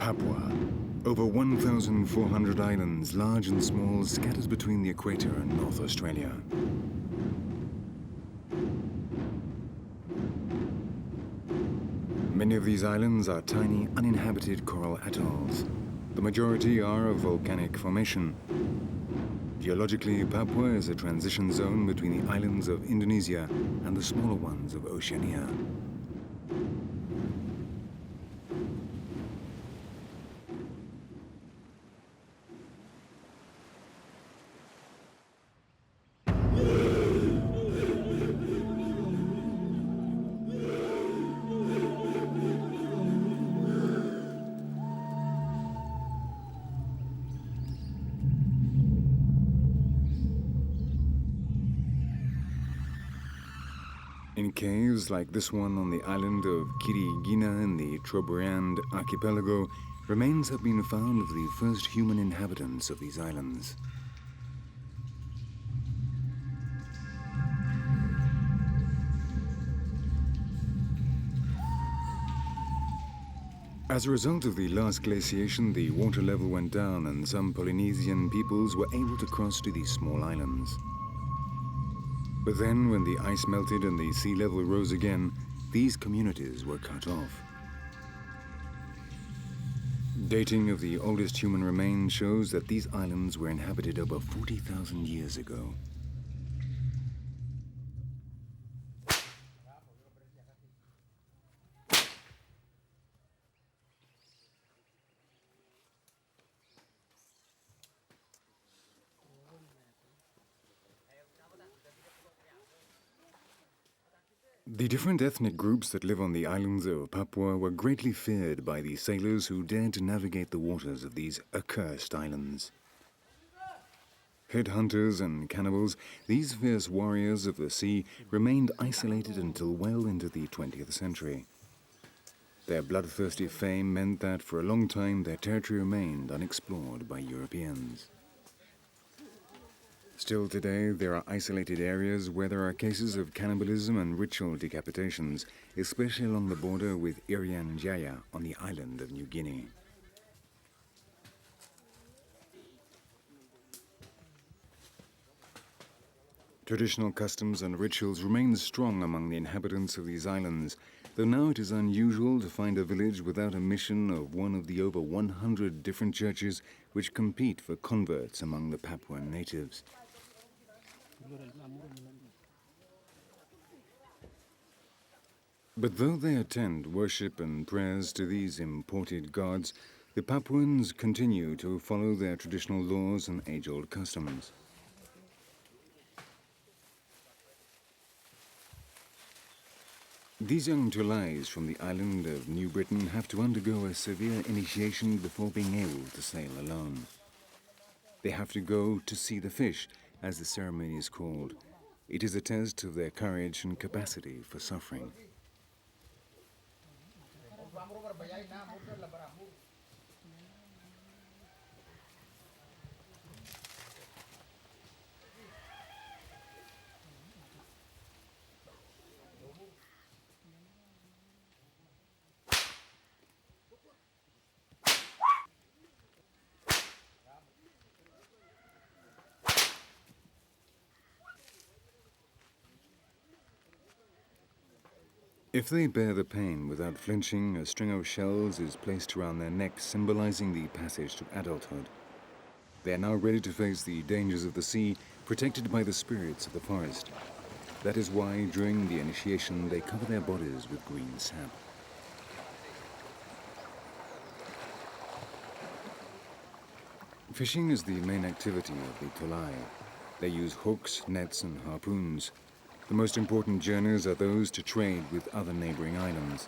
Papua. Over 1,400 islands, large and small, scattered between the equator and North Australia. Many of these islands are tiny, uninhabited coral atolls. The majority are of volcanic formation. Geologically, Papua is a transition zone between the islands of Indonesia and the smaller ones of Oceania. In caves like this one on the island of Kirigina in the Trobriand archipelago, remains have been found of the first human inhabitants of these islands. As a result of the last glaciation, the water level went down and some Polynesian peoples were able to cross to these small islands. But then, when the ice melted and the sea level rose again, these communities were cut off. Dating of the oldest human remains shows that these islands were inhabited over 40,000 years ago. The different ethnic groups that live on the islands of Papua were greatly feared by the sailors who dared to navigate the waters of these accursed islands. Headhunters and cannibals, these fierce warriors of the sea remained isolated until well into the 20th century. Their bloodthirsty fame meant that for a long time their territory remained unexplored by Europeans. Still today, there are isolated areas where there are cases of cannibalism and ritual decapitations, especially along the border with Irian Jaya on the island of New Guinea. Traditional customs and rituals remain strong among the inhabitants of these islands, though now it is unusual to find a village without a mission of one of the over 100 different churches which compete for converts among the Papuan natives. But though they attend worship and prayers to these imported gods, the Papuans continue to follow their traditional laws and age-old customs. These young Tolais from the island of New Britain have to undergo a severe initiation before being able to sail alone. They have to go to see the fish, as the ceremony is called. It is a test of their courage and capacity for suffering. If they bear the pain without flinching, a string of shells is placed around their necks, symbolizing the passage to adulthood. They are now ready to face the dangers of the sea, protected by the spirits of the forest. That is why, during the initiation, they cover their bodies with green sap. Fishing is the main activity of the Tolai. They use hooks, nets, and harpoons. The most important journeys are those to trade with other neighboring islands.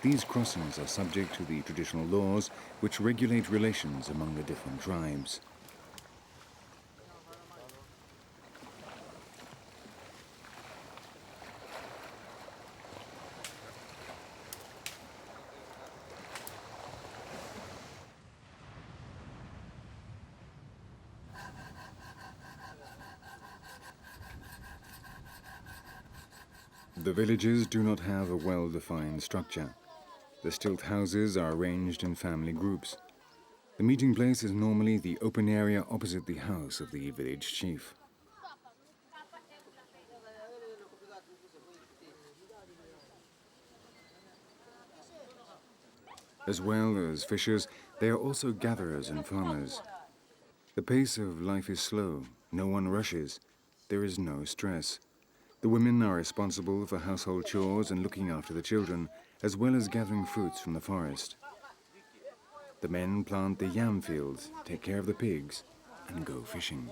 These crossings are subject to the traditional laws which regulate relations among the different tribes. The villages do not have a well-defined structure. The stilt houses are arranged in family groups. The meeting place is normally the open area opposite the house of the village chief. As well as fishers, they are also gatherers and farmers. The pace of life is slow, no one rushes, there is no stress. The women are responsible for household chores and looking after the children, as well as gathering fruits from the forest. The men plant the yam fields, take care of the pigs, and go fishing.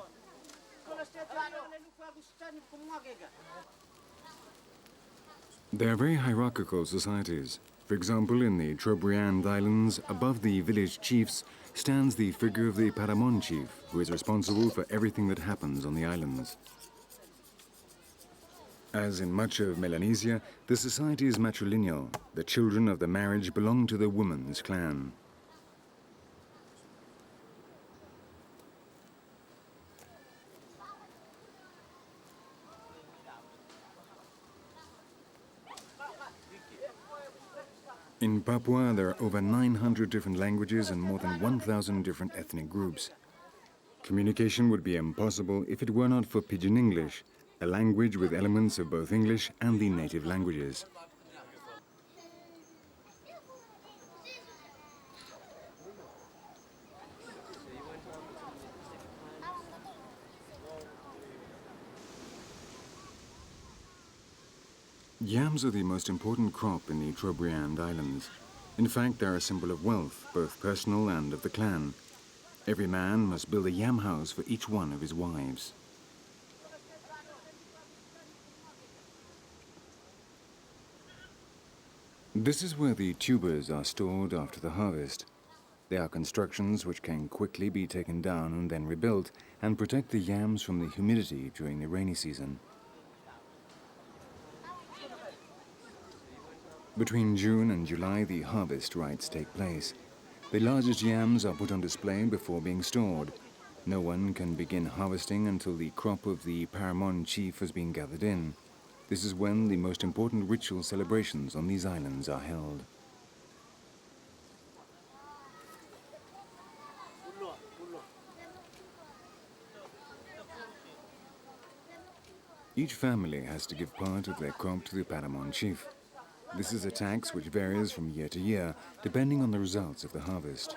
They are very hierarchical societies. For example, in the Trobriand Islands, above the village chiefs, stands the figure of the Paramon chief, who is responsible for everything that happens on the islands. As in much of Melanesia, the society is matrilineal. The children of the marriage belong to the woman's clan. In Papua, there are over 900 different languages and more than 1,000 different ethnic groups. Communication would be impossible if it were not for Pidgin English, a language with elements of both English and the native languages. Yams are the most important crop in the Trobriand Islands. In fact, they're a symbol of wealth, both personal and of the clan. Every man must build a yam house for each one of his wives. This is where the tubers are stored after the harvest. They are constructions which can quickly be taken down and then rebuilt and protect the yams from the humidity during the rainy season. Between June and July, the harvest rites take place. The largest yams are put on display before being stored. No one can begin harvesting until the crop of the Paramon chief has been gathered in. This is when the most important ritual celebrations on these islands are held. Each family has to give part of their crop to the Paramon chief. This is a tax which varies from year to year, depending on the results of the harvest.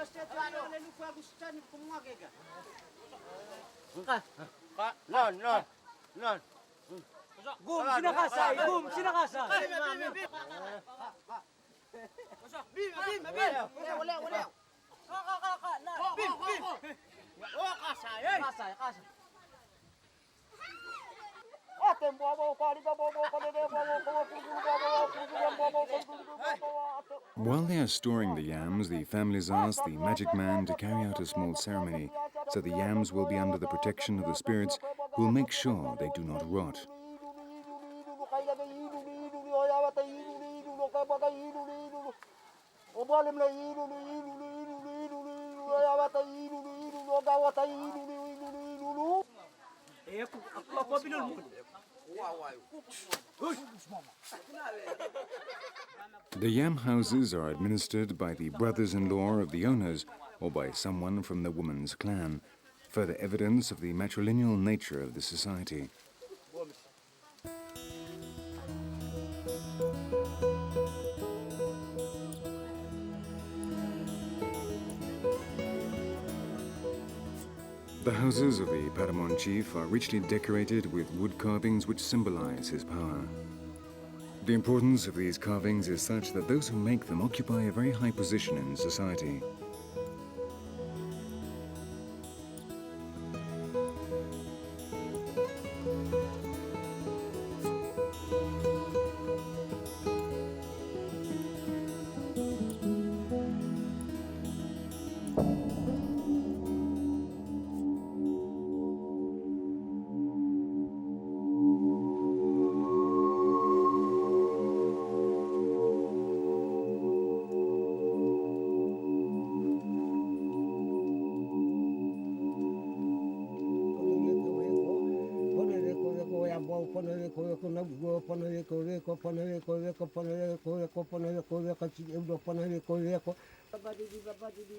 While they are storing the yams, the families ask the magic man to carry out a small ceremony, so the yams will be under the protection of the spirits who will make sure they do not rot. The yam houses are administered by the brothers-in-law of the owners or by someone from the woman's clan, further evidence of the matrilineal nature of the society. The houses of the Paramon chief are richly decorated with wood carvings which symbolize his power. The importance of these carvings is such that those who make them occupy a very high position in society.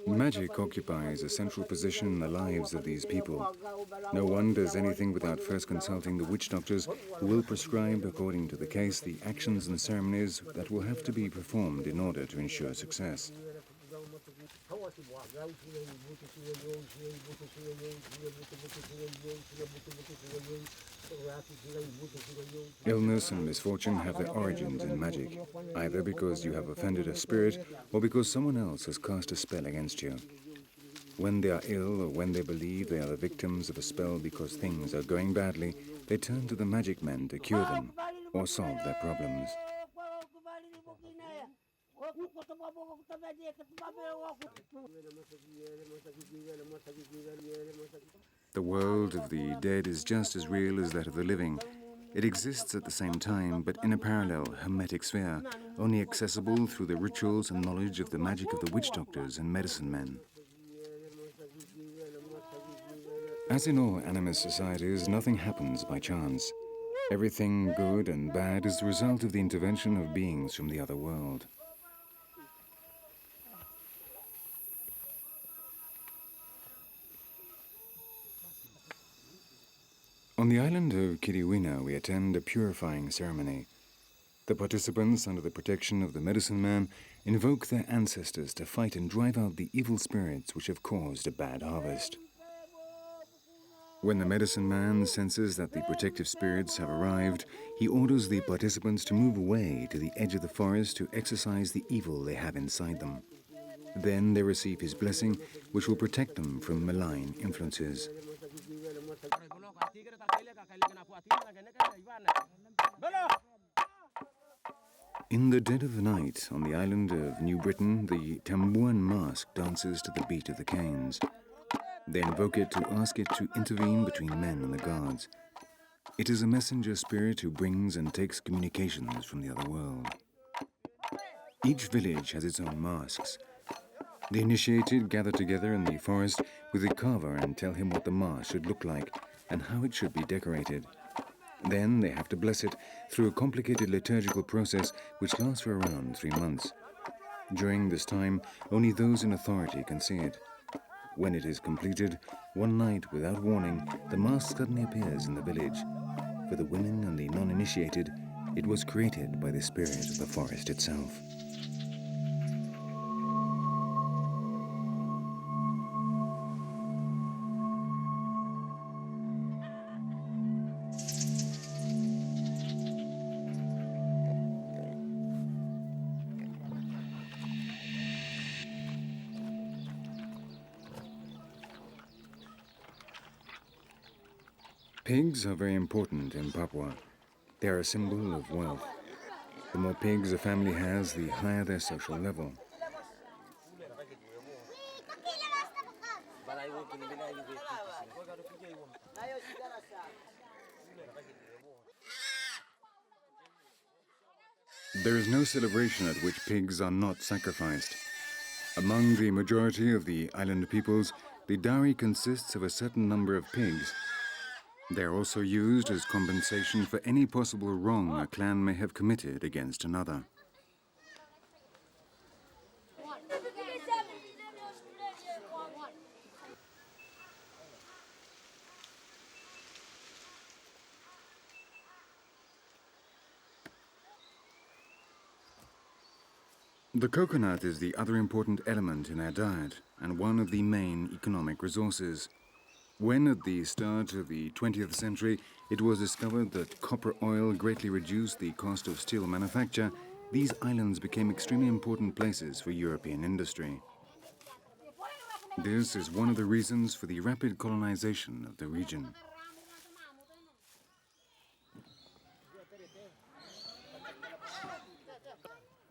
Magic occupies a central position in the lives of these people. No one does anything without first consulting the witch doctors, who will prescribe, according to the case, the actions and ceremonies that will have to be performed in order to ensure success. Illness and misfortune have their origins in magic, either because you have offended a spirit or because someone else has cast a spell against you. When they are ill or when they believe they are the victims of a spell because things are going badly, they turn to the magic men to cure them or solve their problems. The world of the dead is just as real as that of the living. It exists at the same time, but in a parallel, hermetic sphere, only accessible through the rituals and knowledge of the magic of the witch doctors and medicine men. As in all animist societies, nothing happens by chance. Everything good and bad is the result of the intervention of beings from the other world. On the island of Kiriwina, we attend a purifying ceremony. The participants, under the protection of the medicine man, invoke their ancestors to fight and drive out the evil spirits which have caused a bad harvest. When the medicine man senses that the protective spirits have arrived, he orders the participants to move away to the edge of the forest to exorcise the evil they have inside them. Then they receive his blessing, which will protect them from malign influences. In the dead of the night, on the island of New Britain, the Tambuan mask dances to the beat of the canes. They invoke it to ask it to intervene between men and the gods. It is a messenger spirit who brings and takes communications from the other world. Each village has its own masks. The initiated gather together in the forest with the carver and tell him what the mask should look like and how it should be decorated. Then they have to bless it through a complicated liturgical process which lasts for around 3 months. During this time, only those in authority can see it. When it is completed, one night, without warning, the mask suddenly appears in the village. For the women and the non-initiated, it was created by the spirit of the forest itself. Pigs are very important in Papua. They are a symbol of wealth. The more pigs a family has, the higher their social level. There is no celebration at which pigs are not sacrificed. Among the majority of the island peoples, the dowry consists of a certain number of pigs. They are also used as compensation for any possible wrong a clan may have committed against another. The coconut is the other important element in our diet and one of the main economic resources. When at the start of the 20th century it was discovered that copper oil greatly reduced the cost of steel manufacture, these islands became extremely important places for European industry. This is one of the reasons for the rapid colonization of the region.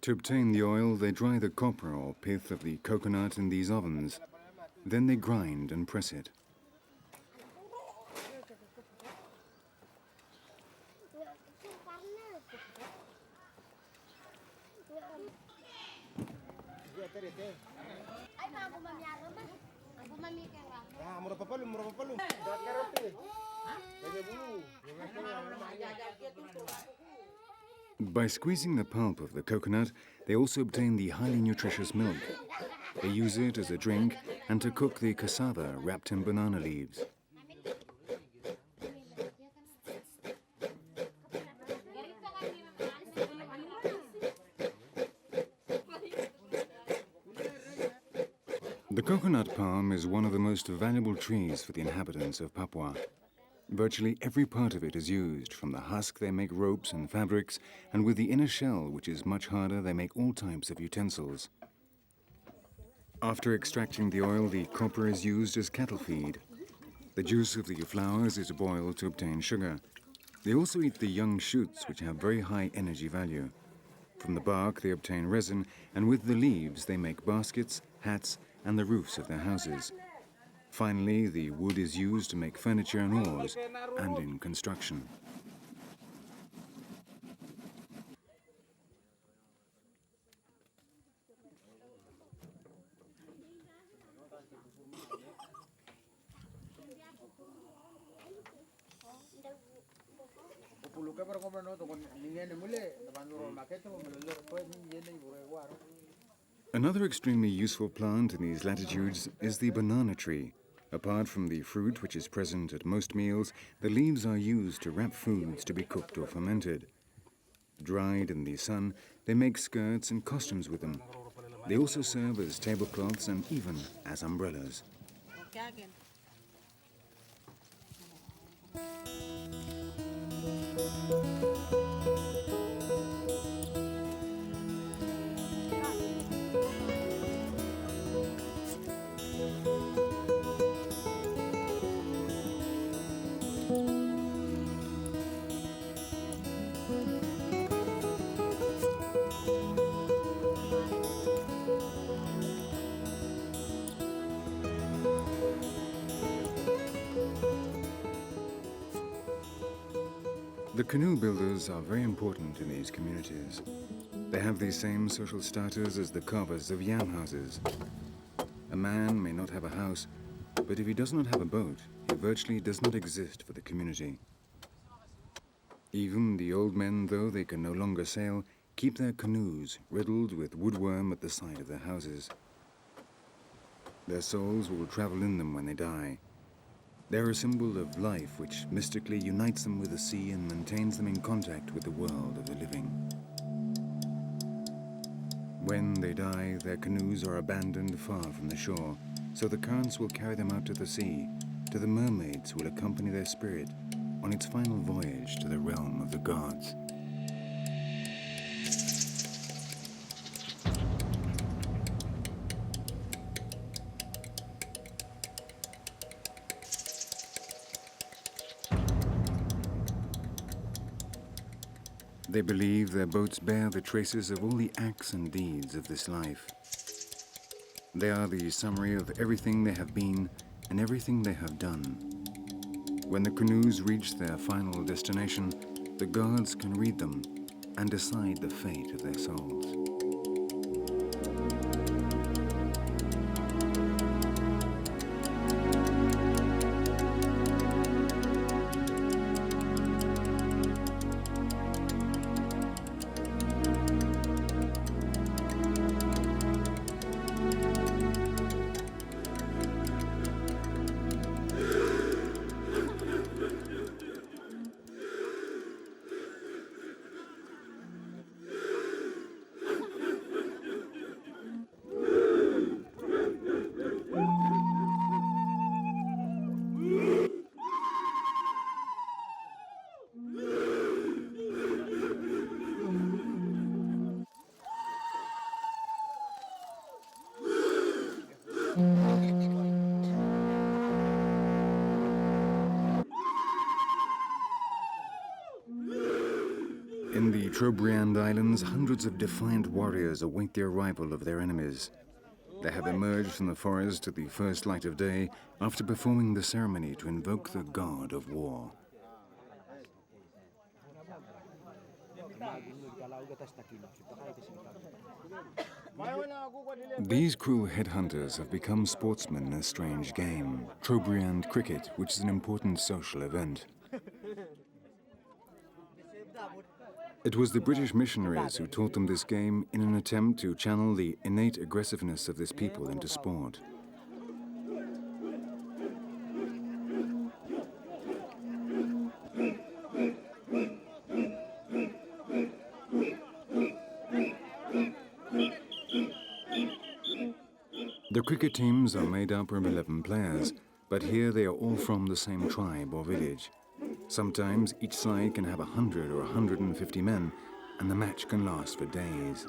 To obtain the oil, they dry the copper or pith of the coconut in these ovens. Then they grind and press it. By squeezing the pulp of the coconut, they also obtain the highly nutritious milk. They use it as a drink and to cook the cassava wrapped in banana leaves. The coconut palm is one of the most valuable trees for the inhabitants of Papua. Virtually every part of it is used. From the husk they make ropes and fabrics, and with the inner shell, which is much harder, they make all types of utensils. After extracting the oil, the copper is used as cattle feed. The juice of the flowers is boiled to obtain sugar. They also eat the young shoots, which have very high energy value. From the bark they obtain resin, and with the leaves they make baskets, hats, and the roofs of their houses. Finally, the wood is used to make furniture and oars, and in construction. Another extremely useful plant in these latitudes is the banana tree. Apart from the fruit, which is present at most meals, the leaves are used to wrap foods to be cooked or fermented. Dried in the sun, they make skirts and costumes with them. They also serve as tablecloths and even as umbrellas. The canoe builders are very important in these communities. They have the same social status as the carvers of yam houses. A man may not have a house, but if he does not have a boat, he virtually does not exist for the community. Even the old men, though they can no longer sail, keep their canoes riddled with woodworm at the side of their houses. Their souls will travel in them when they die. They're a symbol of life which mystically unites them with the sea and maintains them in contact with the world of the living. When they die, their canoes are abandoned far from the shore, so the currents will carry them out to the sea, to the mermaids who will accompany their spirit on its final voyage to the realm of the gods. They believe their boats bear the traces of all the acts and deeds of this life. They are the summary of everything they have been and everything they have done. When the canoes reach their final destination, the gods can read them and decide the fate of their souls. In the Trobriand Islands, hundreds of defiant warriors await the arrival of their enemies. They have emerged from the forest at the first light of day after performing the ceremony to invoke the god of war. These cruel headhunters have become sportsmen in a strange game, Trobriand cricket, which is an important social event. It was the British missionaries who taught them this game in an attempt to channel the innate aggressiveness of this people into sport. The cricket teams are made up of 11 players, but here they are all from the same tribe or village. Sometimes each side can have 100 or 150 men, and the match can last for days.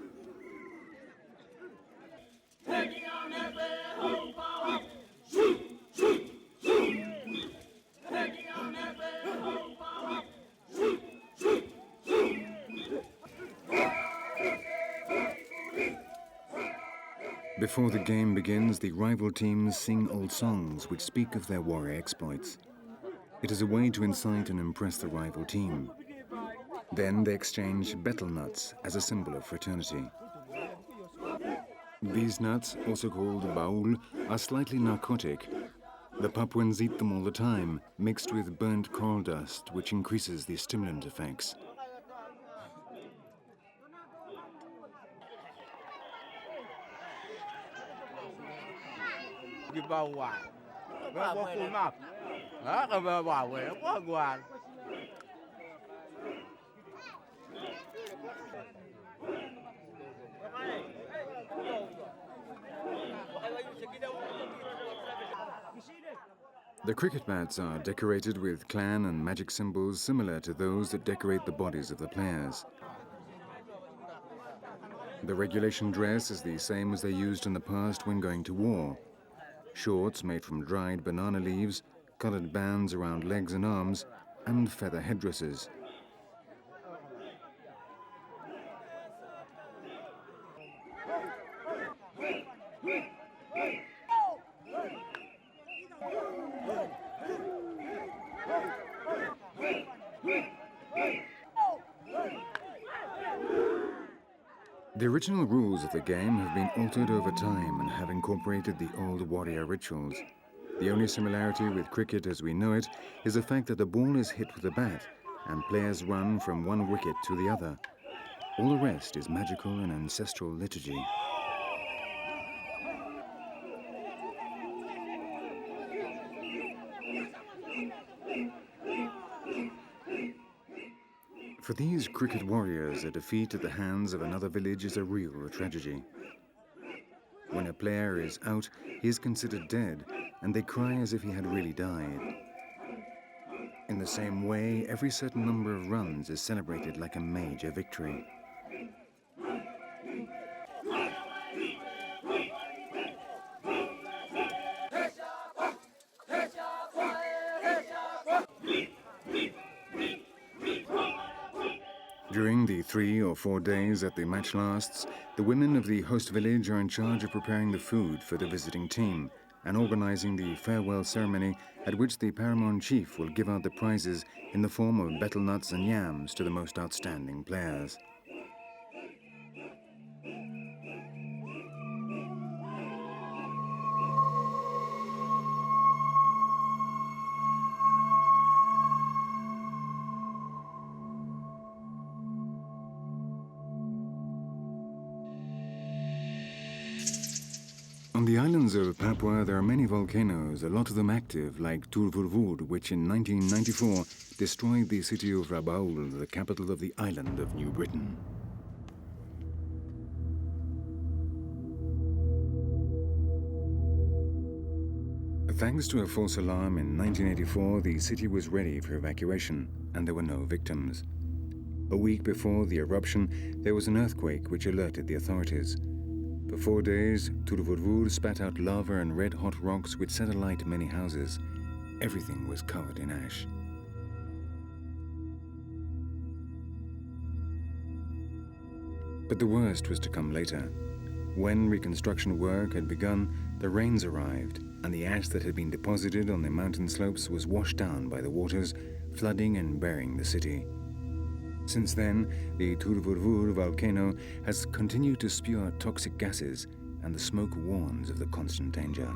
Before the game begins, the rival teams sing old songs which speak of their warrior exploits. It is a way to incite and impress the rival team. Then they exchange betel nuts as a symbol of fraternity. These nuts, also called baul, are slightly narcotic. The Papuans eat them all the time, mixed with burnt coral dust, which increases the stimulant effects. The cricket bats are decorated with clan and magic symbols similar to those that decorate the bodies of the players. The regulation dress is the same as they used in the past when going to war. Shorts made from dried banana leaves, colored bands around legs and arms, and feather headdresses. The original rules of the game have been altered over time and have incorporated the old warrior rituals. The only similarity with cricket as we know it is the fact that the ball is hit with a bat and players run from one wicket to the other. All the rest is magical and ancestral liturgy. For these cricket warriors, a defeat at the hands of another village is a real tragedy. When a player is out, he is considered dead, and they cry as if he had really died. In the same way, every certain number of runs is celebrated like a major victory. During the 3 or 4 days that the match lasts, the women of the host village are in charge of preparing the food for the visiting team and organizing the farewell ceremony at which the paramount chief will give out the prizes in the form of betel nuts and yams to the most outstanding players. On the islands of Papua, there are many volcanoes, a lot of them active, like Turvurvur, which in 1994 destroyed the city of Rabaul, the capital of the island of New Britain. Thanks to a false alarm in 1984, the city was ready for evacuation, and there were no victims. A week before the eruption, there was an earthquake which alerted the authorities. For 4 days, Turvurvur spat out lava and red-hot rocks which set alight many houses. Everything was covered in ash. But the worst was to come later. When reconstruction work had begun, the rains arrived, and the ash that had been deposited on the mountain slopes was washed down by the waters, flooding and burying the city. Since then, the Turvurvur volcano has continued to spew out toxic gases, and the smoke warns of the constant danger.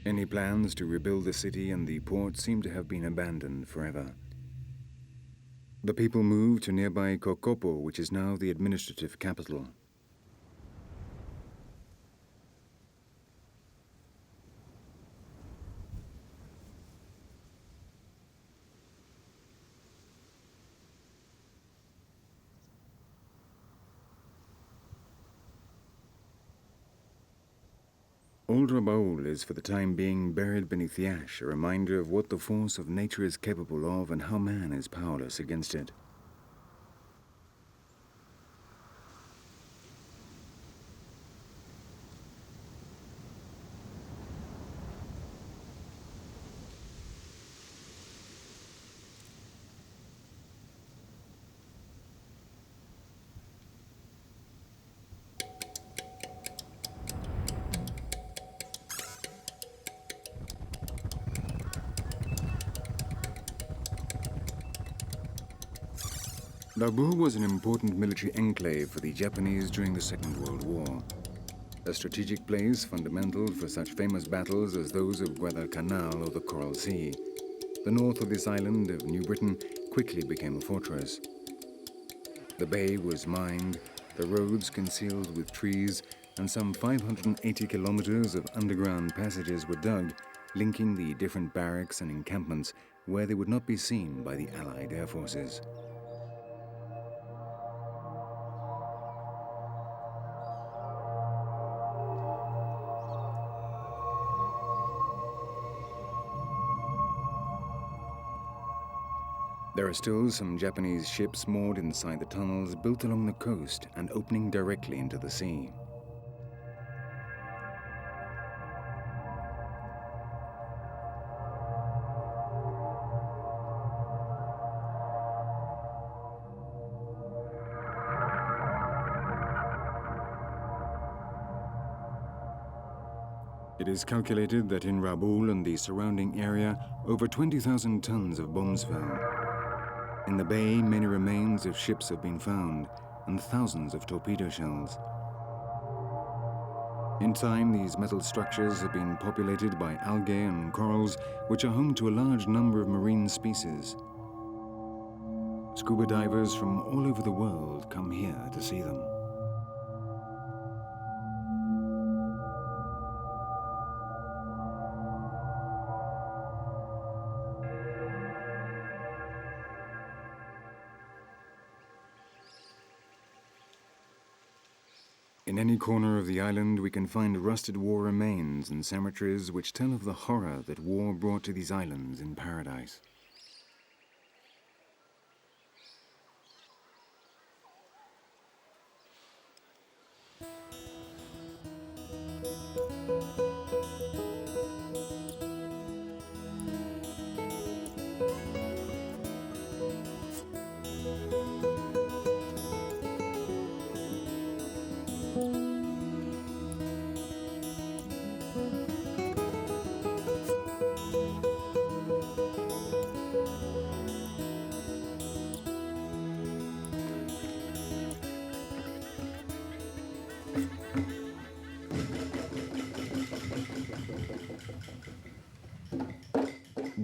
Any plans to rebuild the city and the port seem to have been abandoned forever. The people moved to nearby Kokopo, which is now the administrative capital. Old Rabaul is for the time being buried beneath the ash, a reminder of what the force of nature is capable of and how man is powerless against it. Rabaul was an important military enclave for the Japanese during the Second World War. A strategic place fundamental for such famous battles as those of Guadalcanal or the Coral Sea. The north of this island of New Britain quickly became a fortress. The bay was mined, the roads concealed with trees, and some 580 kilometers of underground passages were dug, linking the different barracks and encampments where they would not be seen by the Allied air forces. There are still some Japanese ships moored inside the tunnels built along the coast and opening directly into the sea. It is calculated that in Rabaul and the surrounding area, over 20,000 tons of bombs fell. In the bay, many remains of ships have been found, and thousands of torpedo shells. In time, these metal structures have been populated by algae and corals, which are home to a large number of marine species. Scuba divers from all over the world come here to see them. In any corner of the island, we can find rusted war remains and cemeteries which tell of the horror that war brought to these islands in paradise.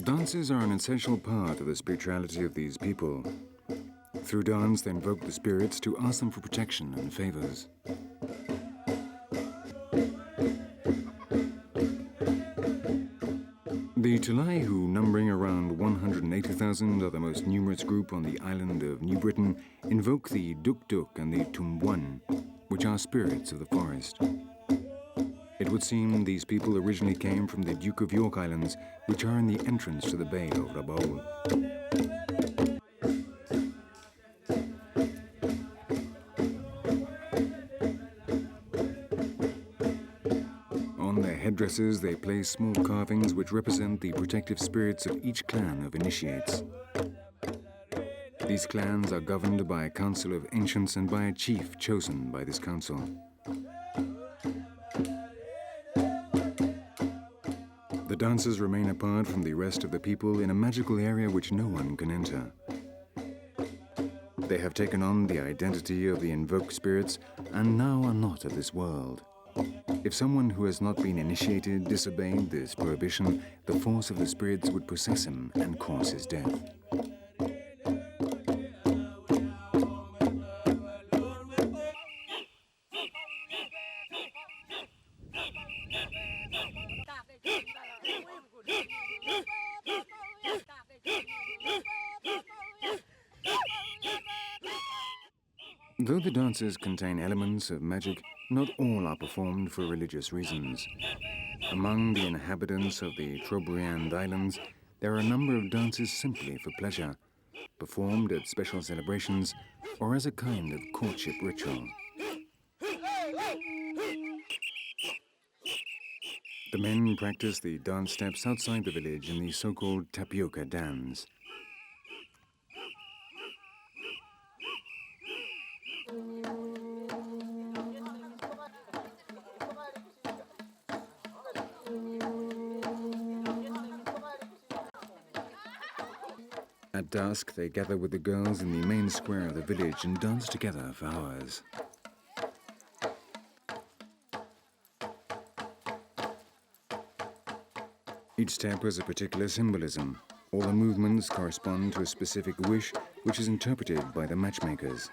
Dances are an essential part of the spirituality of these people. Through dance, they invoke the spirits to ask them for protection and favors. The Tolai, who numbering around 180,000 are the most numerous group on the island of New Britain, invoke the Duk-Duk and the Tumbuan, which are spirits of the forest. It would seem these people originally came from the Duke of York Islands, which are in the entrance to the Bay of Rabaul. On their headdresses, they place small carvings which represent the protective spirits of each clan of initiates. These clans are governed by a council of ancients and by a chief chosen by this council. The dancers remain apart from the rest of the people in a magical area which no one can enter. They have taken on the identity of the invoked spirits and now are not of this world. If someone who has not been initiated disobeyed this prohibition, the force of the spirits would possess him and cause his death. Though the dances contain elements of magic, not all are performed for religious reasons. Among the inhabitants of the Trobriand Islands, there are a number of dances simply for pleasure, performed at special celebrations or as a kind of courtship ritual. The men practice the dance steps outside the village in the so-called tapioca dance. At dusk, they gather with the girls in the main square of the village and dance together for hours. Each step has a particular symbolism. All the movements correspond to a specific wish, which is interpreted by the matchmakers.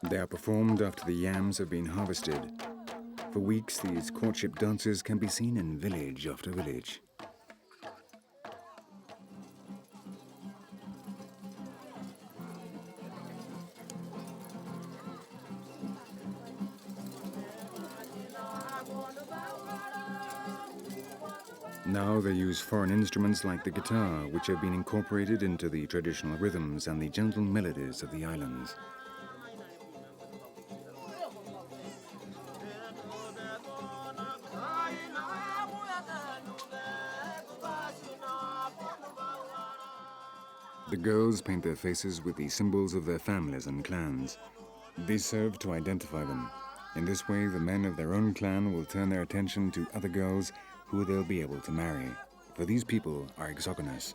They are performed after the yams have been harvested. For weeks, these courtship dances can be seen in village after village. Now they use foreign instruments like the guitar, which have been incorporated into the traditional rhythms and the gentle melodies of the islands. The girls paint their faces with the symbols of their families and clans. These serve to identify them. In this way, the men of their own clan will turn their attention to other girls who they'll be able to marry, for these people are exogenous.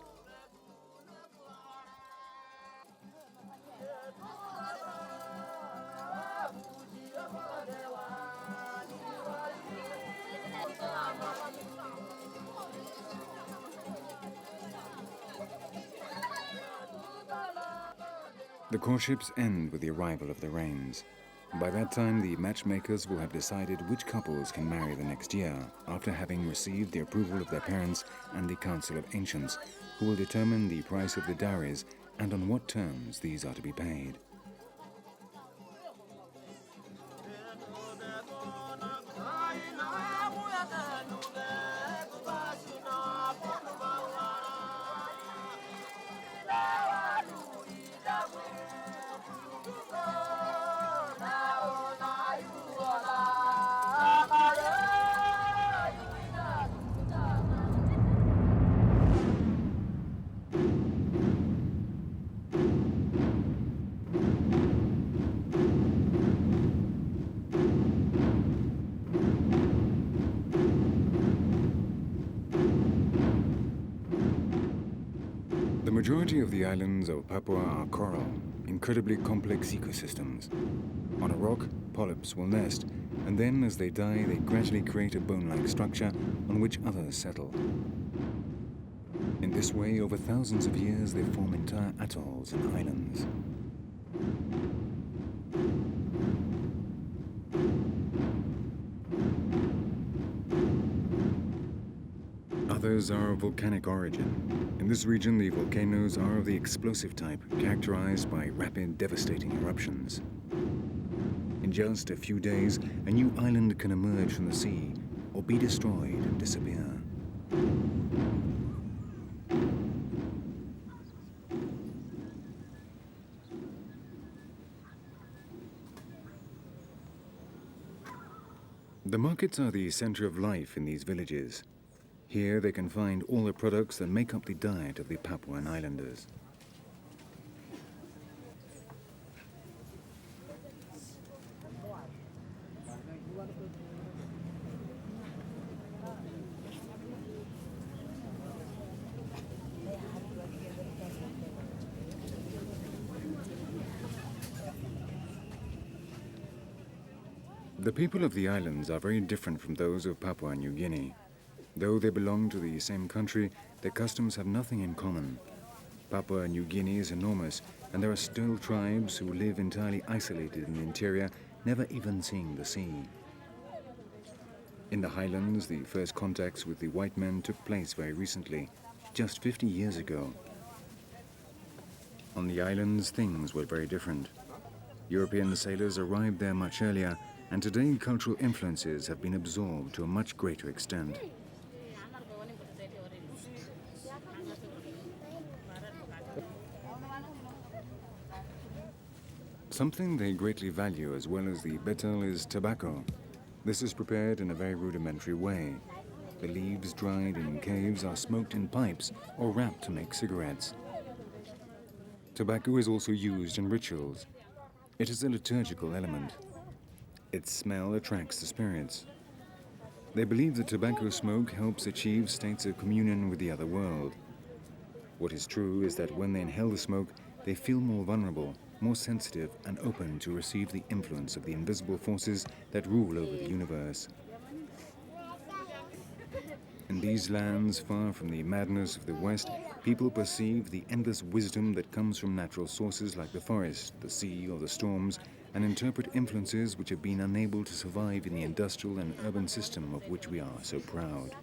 The courtships end with the arrival of the rains. By that time, the matchmakers will have decided which couples can marry the next year, after having received the approval of their parents and the Council of Ancients, who will determine the price of the dowries and on what terms these are to be paid. The majority of the islands of Papua are coral, incredibly complex ecosystems. On a rock, polyps will nest, and then as they die, they gradually create a bone-like structure on which others settle. In this way, over thousands of years, they form entire atolls and islands. Others are of volcanic origin. In this region, the volcanoes are of the explosive type, characterized by rapid, devastating eruptions. In just a few days, a new island can emerge from the sea, or be destroyed and disappear. The markets are the center of life in these villages. Here they can find all the products that make up the diet of the Papuan Islanders. The people of the islands are very different from those of Papua New Guinea. Though they belong to the same country, their customs have nothing in common. Papua New Guinea is enormous, and there are still tribes who live entirely isolated in the interior, never even seeing the sea. In the highlands, the first contacts with the white men took place very recently, just 50 years ago. On the islands, things were very different. European sailors arrived there much earlier, and today cultural influences have been absorbed to a much greater extent. Something they greatly value as well as the betel is tobacco. This is prepared in a very rudimentary way. The leaves dried in caves are smoked in pipes or wrapped to make cigarettes. Tobacco is also used in rituals. It is a liturgical element. Its smell attracts the spirits. They believe that tobacco smoke helps achieve states of communion with the other world. What is true is that when they inhale the smoke, they feel more vulnerable, more sensitive and open to receive the influence of the invisible forces that rule over the universe. In these lands, far from the madness of the West, people perceive the endless wisdom that comes from natural sources like the forest, the sea, or the storms, and interpret influences which have been unable to survive in the industrial and urban system of which we are so proud.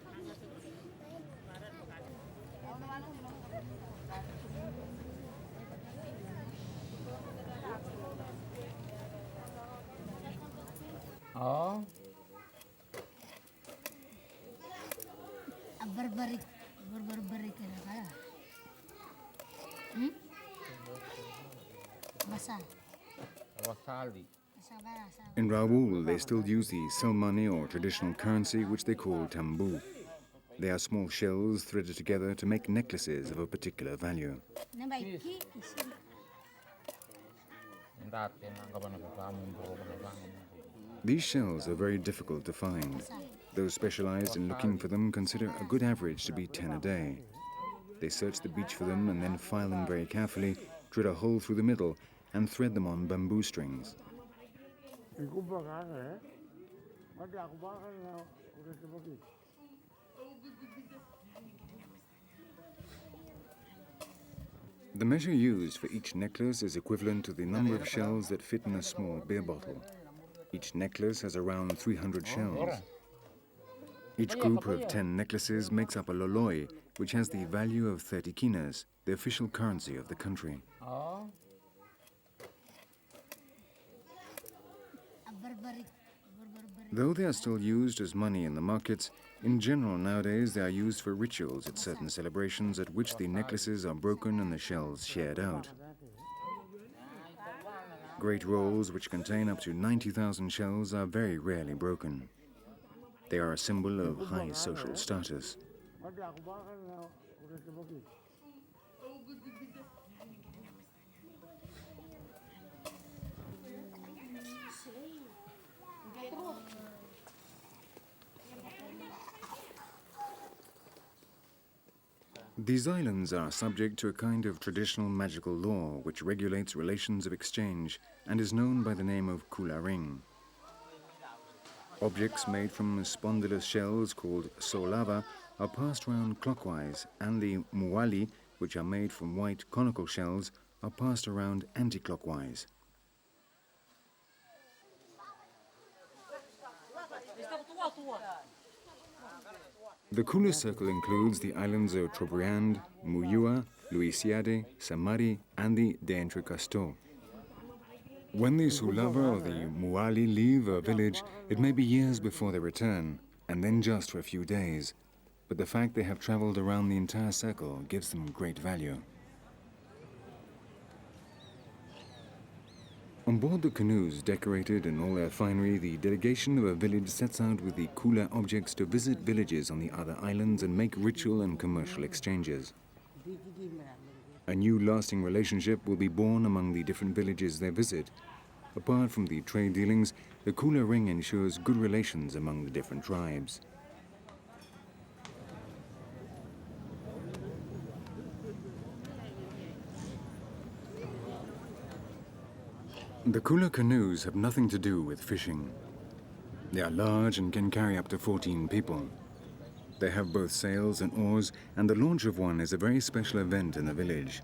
In Raoul, they still use the cell money or traditional currency which they call tambu. They are small shells threaded together to make necklaces of a particular value. These shells are very difficult to find. Those specialized in looking for them consider a good average to be 10 a day. They search the beach for them and then file them very carefully, drill a hole through the middle, and thread them on bamboo strings. The measure used for each necklace is equivalent to the number of shells that fit in a small beer bottle. Each necklace has around 300 shells. Each group of 10 necklaces makes up a loloi, which has the value of 30 kinas, the official currency of the country. Though they are still used as money in the markets, in general nowadays they are used for rituals at certain celebrations at which the necklaces are broken and the shells shared out. Great rolls which contain up to 90,000 shells are very rarely broken. They are a symbol of high social status. These islands are subject to a kind of traditional magical law which regulates relations of exchange and is known by the name of kularing. Objects made from spondylus shells called solava are passed round clockwise, and the muali, which are made from white conical shells, are passed around anti-clockwise. The Kula circle includes the islands of Trobriand, Muyua, Luisiade, Samari, and the de Entrecasteaux. When the Sulava or the Muali leave a village, it may be years before they return, and then just for a few days. But the fact they have traveled around the entire circle gives them great value. On board the canoes, decorated in all their finery, the delegation of a village sets out with the kula objects to visit villages on the other islands and make ritual and commercial exchanges. A new lasting relationship will be born among the different villages they visit. Apart from the trade dealings, the kula ring ensures good relations among the different tribes. The kula canoes have nothing to do with fishing. They are large and can carry up to 14 people. They have both sails and oars, and the launch of one is a very special event in the village.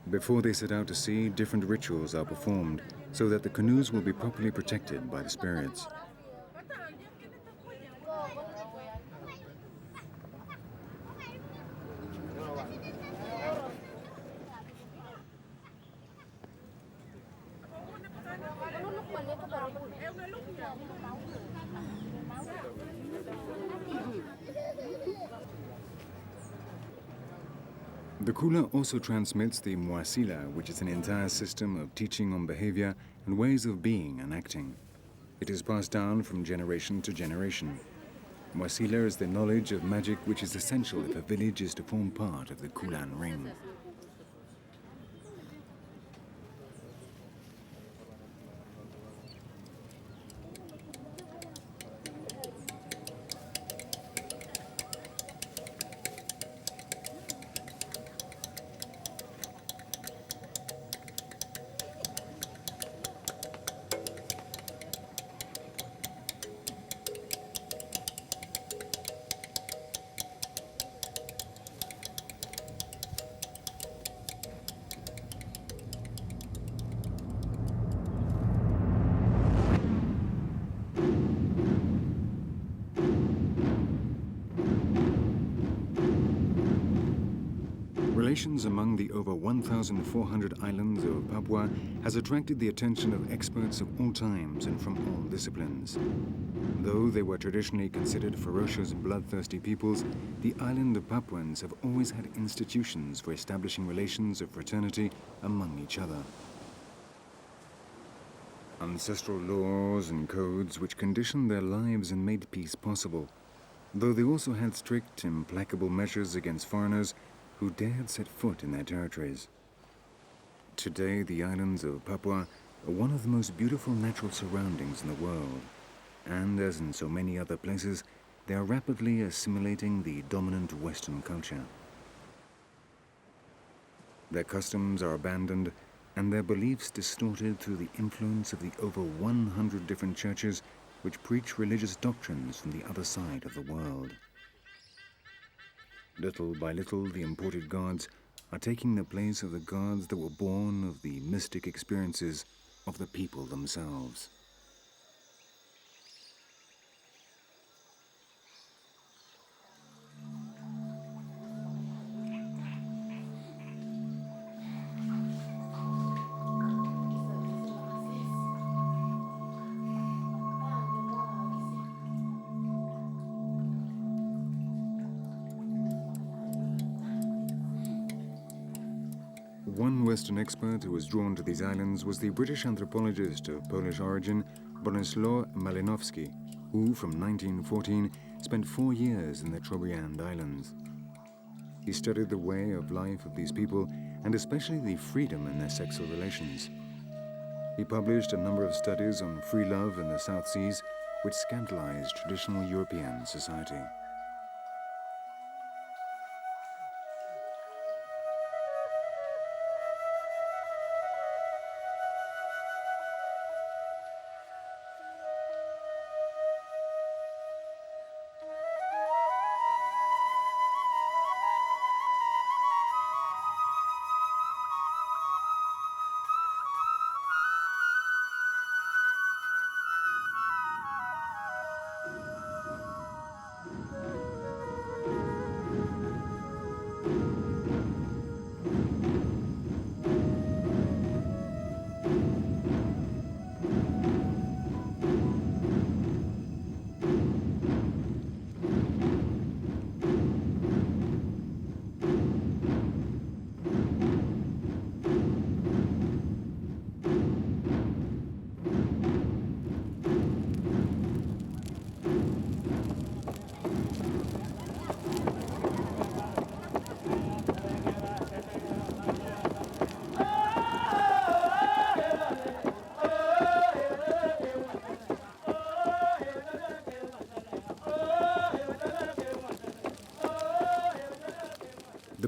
Before they set out to sea, different rituals are performed so that the canoes will be properly protected by the spirits. The kula also transmits the muasila, which is an entire system of teaching on behavior and ways of being and acting. It is passed down from generation to generation. Muasila is the knowledge of magic which is essential if a village is to form part of the kulan ring. Relations among the over 1,400 islands of Papua has attracted the attention of experts of all times and from all disciplines. Though they were traditionally considered ferocious, bloodthirsty peoples, the island of Papuans have always had institutions for establishing relations of fraternity among each other. Ancestral laws and codes which conditioned their lives and made peace possible, though they also had strict, implacable measures against foreigners who dared set foot in their territories. Today, the islands of Papua are one of the most beautiful natural surroundings in the world, and as in so many other places, they are rapidly assimilating the dominant Western culture. Their customs are abandoned and their beliefs distorted through the influence of the over 100 different churches which preach religious doctrines from the other side of the world. Little by little, the imported gods are taking the place of the gods that were born of the mystic experiences of the people themselves. One Western expert who was drawn to these islands was the British anthropologist of Polish origin, Bronislaw Malinowski, who, from 1914, spent 4 years in the Trobriand Islands. He studied the way of life of these people, and especially the freedom in their sexual relations. He published a number of studies on free love in the South Seas, which scandalized traditional European society.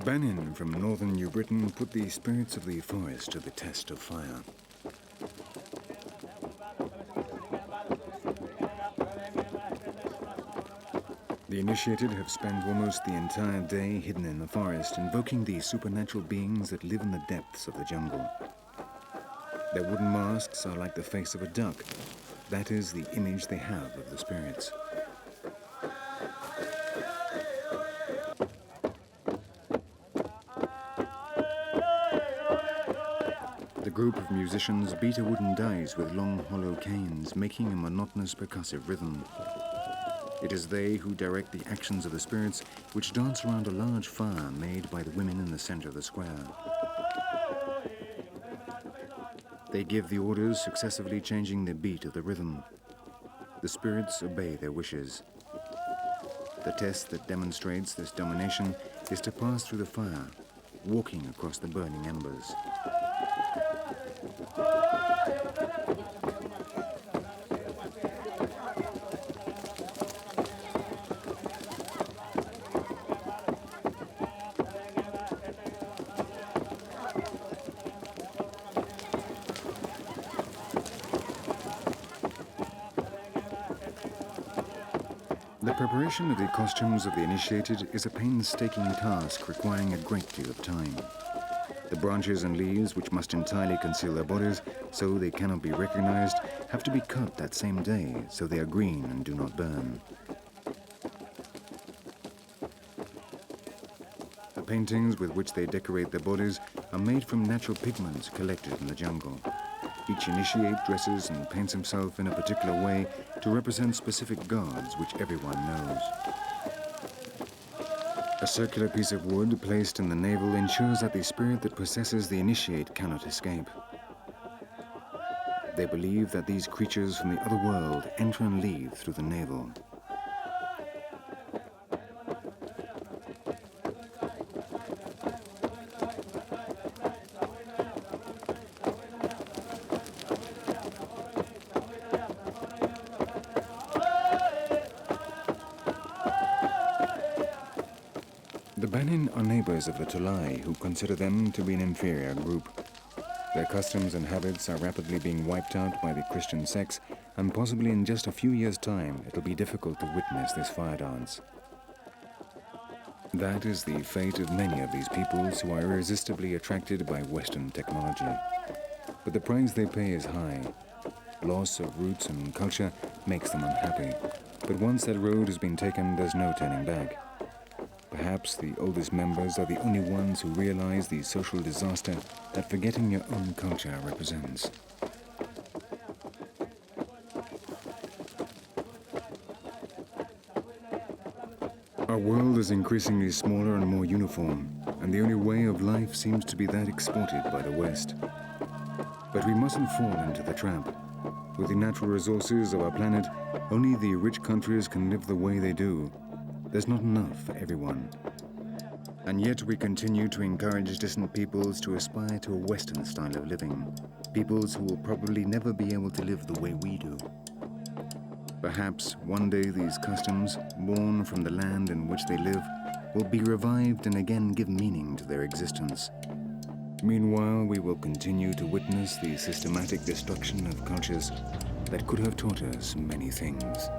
Banin from northern New Britain put the spirits of the forest to the test of fire. The initiated have spent almost the entire day hidden in the forest, invoking the supernatural beings that live in the depths of the jungle. Their wooden masks are like the face of a duck. That is the image they have of the spirits. The group of musicians beat a wooden dice with long hollow canes, making a monotonous percussive rhythm. It is they who direct the actions of the spirits, which dance around a large fire made by the women in the center of the square. They give the orders, successively changing the beat of the rhythm. The spirits obey their wishes. The test that demonstrates this domination is to pass through the fire, walking across the burning embers. The preparation of the costumes of the initiated is a painstaking task requiring a great deal of time. The branches and leaves, which must entirely conceal their bodies so they cannot be recognized, have to be cut that same day so they are green and do not burn. The paintings with which they decorate their bodies are made from natural pigments collected in the jungle. Each initiate dresses and paints himself in a particular way to represent specific gods which everyone knows. A circular piece of wood placed in the navel ensures that the spirit that possesses the initiate cannot escape. They believe that these creatures from the other world enter and leave through the navel. The Banin are neighbors of the Tolai, who consider them to be an inferior group. Their customs and habits are rapidly being wiped out by the Christian sects, and possibly in just a few years' time, it'll be difficult to witness this fire dance. That is the fate of many of these peoples who are irresistibly attracted by Western technology. But the price they pay is high. Loss of roots and culture makes them unhappy. But once that road has been taken, there's no turning back. Perhaps the oldest members are the only ones who realize the social disaster that forgetting your own culture represents. Our world is increasingly smaller and more uniform, and the only way of life seems to be that exported by the West. But we mustn't fall into the trap. With the natural resources of our planet, only the rich countries can live the way they do. There's not enough for everyone. And yet we continue to encourage distant peoples to aspire to a Western style of living. Peoples who will probably never be able to live the way we do. Perhaps one day these customs, born from the land in which they live, will be revived and again give meaning to their existence. Meanwhile, we will continue to witness the systematic destruction of cultures that could have taught us many things.